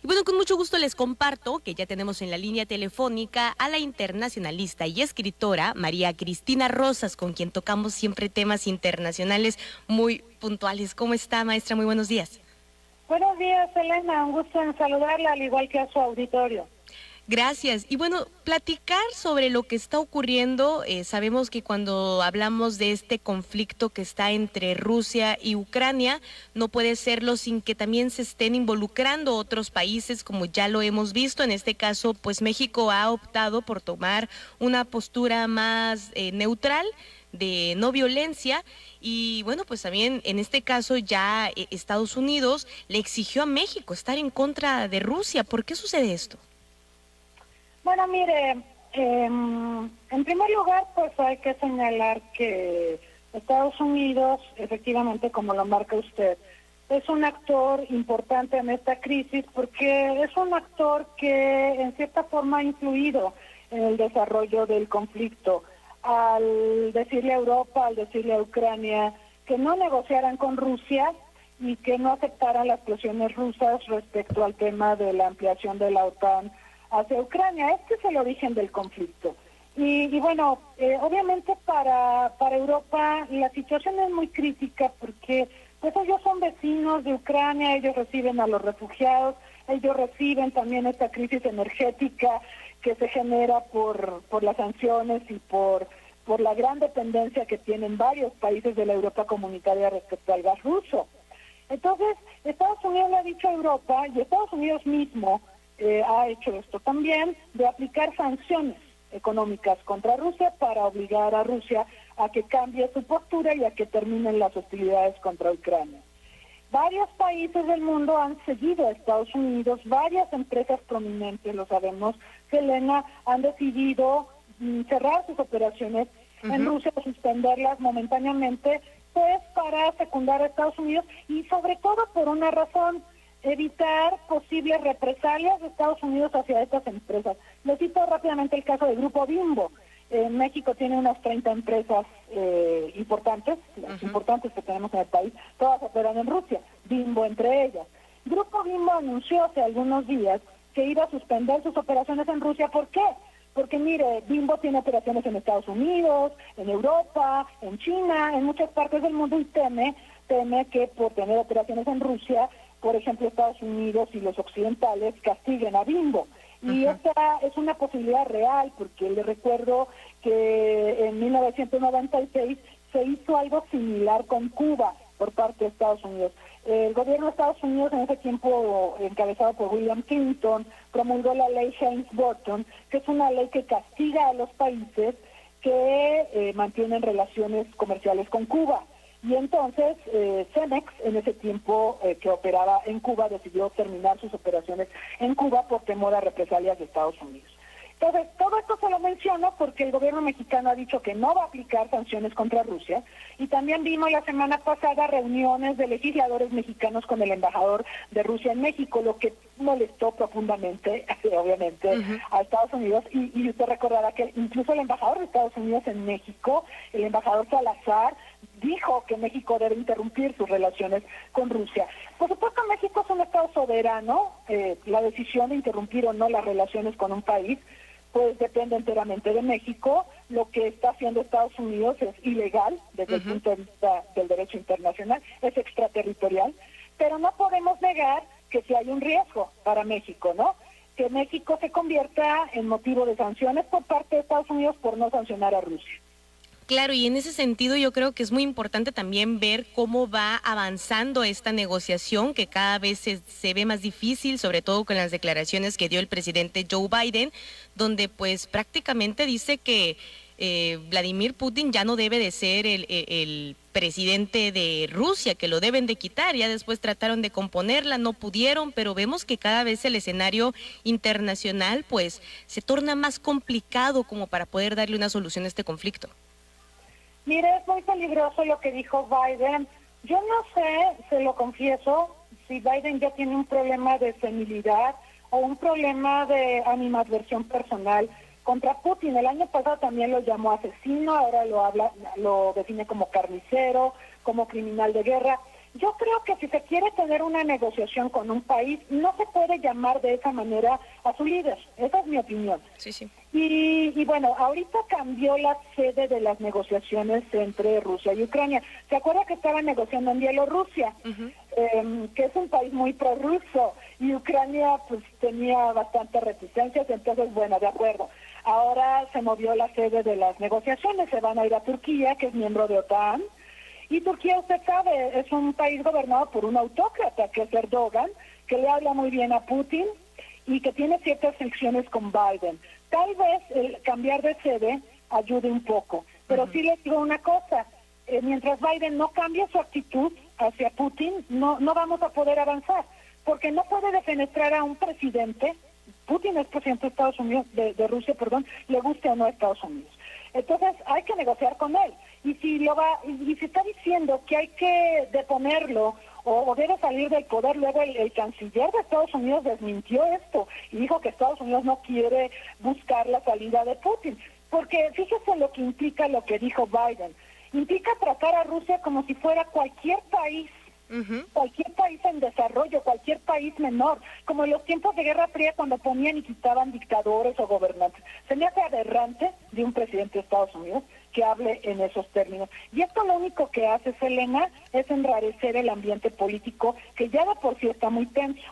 Y bueno, con mucho gusto les comparto que ya tenemos en la línea telefónica a la internacionalista y escritora María Cristina Rosas, con quien tocamos siempre temas internacionales muy puntuales. ¿Cómo está, maestra? Muy buenos días. Buenos días, Elena. Un gusto en saludarla, al igual que a su auditorio. Gracias. Y bueno, platicar sobre lo que está ocurriendo. Sabemos que cuando hablamos de este conflicto que está entre Rusia y Ucrania, no puede serlo sin que también se estén involucrando otros países, como ya lo hemos visto. En este caso, pues México ha optado por tomar una postura más neutral, de no violencia, y bueno, pues también en este caso ya Estados Unidos le exigió a México estar en contra de Rusia. ¿Por qué sucede esto? Bueno, mire, en primer lugar, pues hay que señalar que Estados Unidos, efectivamente, como lo marca usted, es un actor importante en esta crisis porque es un actor que en cierta forma ha influido en el desarrollo del conflicto. Al decirle a Europa, al decirle a Ucrania que no negociaran con Rusia y que no aceptaran las presiones rusas respecto al tema de la ampliación de la OTAN hacia Ucrania. Este es el origen del conflicto. Y bueno, obviamente para Europa la situación es muy crítica porque pues ellos son vecinos de Ucrania, ellos reciben a los refugiados, ellos reciben también esta crisis energética que se genera por las sanciones y por la gran dependencia que tienen varios países de la Europa comunitaria respecto al gas ruso. Entonces, Estados Unidos le ha dicho a Europa, y Estados Unidos mismo ha hecho esto también, de aplicar sanciones económicas contra Rusia para obligar a Rusia a que cambie su postura y a que terminen las hostilidades contra Ucrania. Varios países del mundo han seguido a Estados Unidos, varias empresas prominentes, lo sabemos, Elena, han decidido cerrar sus operaciones en Rusia, suspenderlas momentáneamente, pues para secundar a Estados Unidos y sobre todo por una razón: evitar posibles represalias de Estados Unidos hacia estas empresas. Les cito rápidamente el caso del Grupo Bimbo. México tiene unas 30 empresas importantes, las importantes que tenemos en el país, todas operan en Rusia, Bimbo entre ellas. Grupo Bimbo anunció hace algunos días que iba a suspender sus operaciones en Rusia. ¿Por qué? Porque mire, Bimbo tiene operaciones en Estados Unidos, en Europa, en China, en muchas partes del mundo, y teme que por tener operaciones en Rusia, por ejemplo, Estados Unidos y los occidentales castiguen a Bimbo. Y esta es una posibilidad real, porque le recuerdo que en 1996 se hizo algo similar con Cuba por parte de Estados Unidos. El gobierno de Estados Unidos, en ese tiempo encabezado por William Clinton, promulgó la ley Helms-Burton, que es una ley que castiga a los países que mantienen relaciones comerciales con Cuba. Y entonces Cemex, en ese tiempo que operaba en Cuba, decidió terminar sus operaciones en Cuba por temor a represalias de Estados Unidos. Entonces, todo esto se lo menciono porque el gobierno mexicano ha dicho que no va a aplicar sanciones contra Rusia, y también vimos la semana pasada reuniones de legisladores mexicanos con el embajador de Rusia en México, lo que molestó profundamente, obviamente, a Estados Unidos, y usted recordará que incluso el embajador de Estados Unidos en México, el embajador Salazar, dijo que México debe interrumpir sus relaciones con Rusia. Por supuesto, México es un estado soberano, la decisión de interrumpir o no las relaciones con un país pues depende enteramente de México. Lo que está haciendo Estados Unidos es ilegal desde el punto de vista del derecho internacional, es extraterritorial, pero no podemos negar que si hay un riesgo para México, ¿no? Que México se convierta en motivo de sanciones por parte de Estados Unidos por no sancionar a Rusia. Claro, y en ese sentido yo creo que es muy importante también ver cómo va avanzando esta negociación, que cada vez se ve más difícil, sobre todo con las declaraciones que dio el presidente Joe Biden, donde pues prácticamente dice que Vladimir Putin ya no debe de ser el presidente de Rusia, que lo deben de quitar. Ya después trataron de componerla, no pudieron, pero vemos que cada vez el escenario internacional pues se torna más complicado como para poder darle una solución a este conflicto. Mire, es muy peligroso lo que dijo Biden. Yo no sé, se lo confieso, si Biden ya tiene un problema de senilidad o un problema de animadversión personal contra Putin. El año pasado también lo llamó asesino, ahora lo define como carnicero, como criminal de guerra. Yo creo que si se quiere tener una negociación con un país, no se puede llamar de esa manera a su líder. Esa es mi opinión. Sí, sí. Y bueno, ahorita cambió la sede de las negociaciones entre Rusia y Ucrania. ¿Se acuerda que estaban negociando en Bielorrusia? Que es un país muy prorruso, y Ucrania pues tenía bastantes reticencias, entonces bueno, de acuerdo. Ahora se movió la sede de las negociaciones, se van a ir a Turquía, que es miembro de OTAN, y Turquía, usted sabe, es un país gobernado por un autócrata, que es Erdogan, que le habla muy bien a Putin y que tiene ciertas fricciones con Biden. Tal vez el cambiar de sede ayude un poco, pero sí les digo una cosa, mientras Biden no cambie su actitud hacia Putin, no vamos a poder avanzar, porque no puede defenestrar a un presidente. Putin es presidente de Estados Unidos, de Rusia, perdón, le guste o no a Estados Unidos. Entonces hay que negociar con él. Y si está diciendo que hay que deponerlo o debe salir del poder, luego el canciller de Estados Unidos desmintió esto y dijo que Estados Unidos no quiere buscar la salida de Putin. Porque fíjese lo que implica lo que dijo Biden. Implica tratar a Rusia como si fuera cualquier país. Cualquier país en desarrollo, cualquier país menor, como en los tiempos de Guerra Fría cuando ponían y quitaban dictadores o gobernantes. Se me hace aberrante de un presidente de Estados Unidos que hable en esos términos. Y esto lo único que hace, Selena, es enrarecer el ambiente político, que ya de por sí está muy tenso.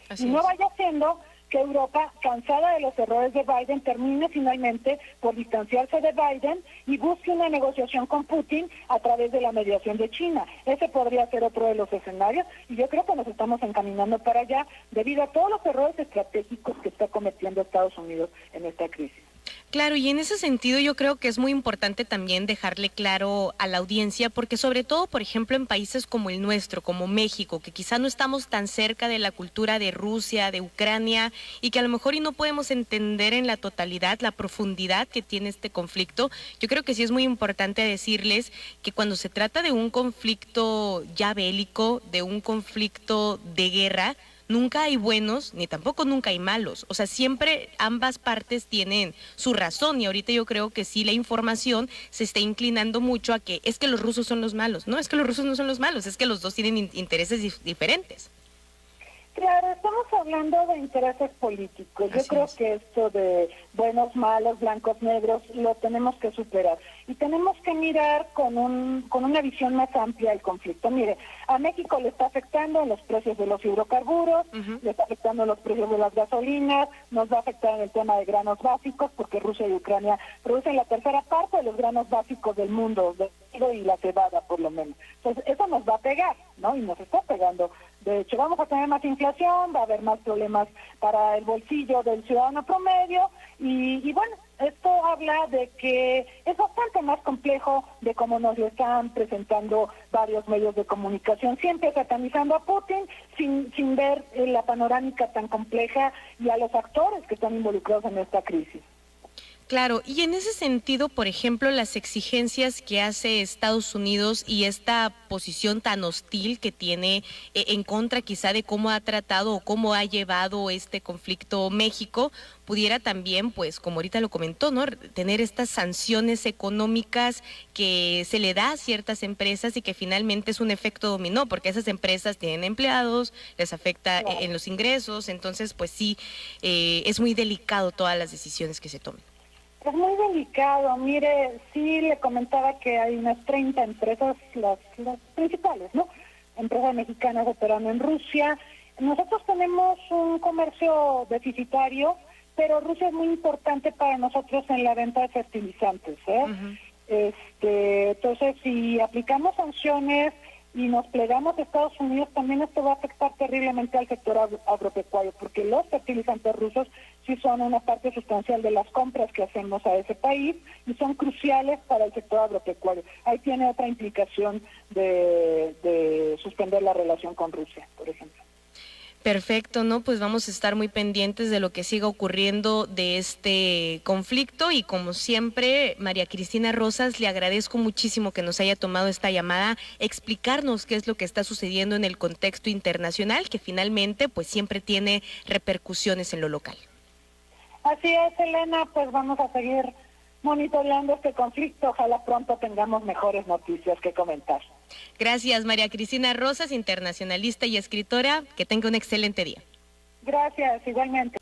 Así y no es. vaya siendo que Europa, cansada de los errores de Biden, termine finalmente por distanciarse de Biden y busque una negociación con Putin a través de la mediación de China. Ese podría ser otro de los escenarios, y yo creo que nos estamos encaminando para allá debido a todos los errores estratégicos que está cometiendo Estados Unidos en esta crisis. Claro, y en ese sentido yo creo que es muy importante también dejarle claro a la audiencia, porque sobre todo, por ejemplo, en países como el nuestro, como México, que quizá no estamos tan cerca de la cultura de Rusia, de Ucrania, y que a lo mejor y no podemos entender en la totalidad la profundidad que tiene este conflicto, yo creo que sí es muy importante decirles que cuando se trata de un conflicto ya bélico, de un conflicto de guerra, nunca hay buenos, ni tampoco nunca hay malos. O sea, siempre ambas partes tienen su razón, y ahorita yo creo que sí la información se está inclinando mucho a que es que los rusos son los malos. No, es que los rusos no son los malos, es que los dos tienen intereses diferentes. Claro, estamos hablando de intereses políticos. Yo creo que esto de buenos, malos, blancos, negros, lo tenemos que superar. Y tenemos que mirar con una visión más amplia el conflicto. Mire, a México le está afectando en los precios de los hidrocarburos, le está afectando en los precios de las gasolinas, nos va a afectar en el tema de granos básicos, porque Rusia y Ucrania producen la tercera parte de los granos básicos del mundo, del trigo y la cebada por lo menos. Entonces, eso nos va a pegar, ¿no? Y nos está pegando. De hecho, vamos a tener más inflación, va a haber más problemas para el bolsillo del ciudadano promedio, y bueno, esto habla de que es bastante más complejo de cómo nos lo están presentando varios medios de comunicación, siempre satanizando a Putin sin ver la panorámica tan compleja y a los actores que están involucrados en esta crisis. Claro, y en ese sentido, por ejemplo, las exigencias que hace Estados Unidos y esta posición tan hostil que tiene en contra quizá de cómo ha tratado o cómo ha llevado este conflicto México, pudiera también, pues, como ahorita lo comentó, ¿no?, tener estas sanciones económicas que se le da a ciertas empresas y que finalmente es un efecto dominó, porque esas empresas tienen empleados, les afecta en los ingresos, entonces, pues sí, es muy delicado todas las decisiones que se tomen. Es muy delicado. Mire, sí le comentaba que hay unas 30 empresas, las principales, ¿no? Empresas mexicanas operando en Rusia. Nosotros tenemos un comercio deficitario, pero Rusia es muy importante para nosotros en la venta de fertilizantes, entonces, si aplicamos sanciones y nos plegamos a Estados Unidos, también esto va a afectar terriblemente al sector agropecuario, porque los fertilizantes rusos sí son una parte sustancial de las compras que hacemos a ese país y son cruciales para el sector agropecuario. Ahí tiene otra implicación de suspender la relación con Rusia, por ejemplo. Perfecto, ¿no? Pues vamos a estar muy pendientes de lo que siga ocurriendo de este conflicto, y como siempre, María Cristina Rosas, le agradezco muchísimo que nos haya tomado esta llamada, explicarnos qué es lo que está sucediendo en el contexto internacional, que finalmente pues siempre tiene repercusiones en lo local. Así es, Elena, pues vamos a seguir monitoreando este conflicto. Ojalá pronto tengamos mejores noticias que comentar. Gracias, María Cristina Rosas, internacionalista y escritora. Que tenga un excelente día. Gracias, igualmente.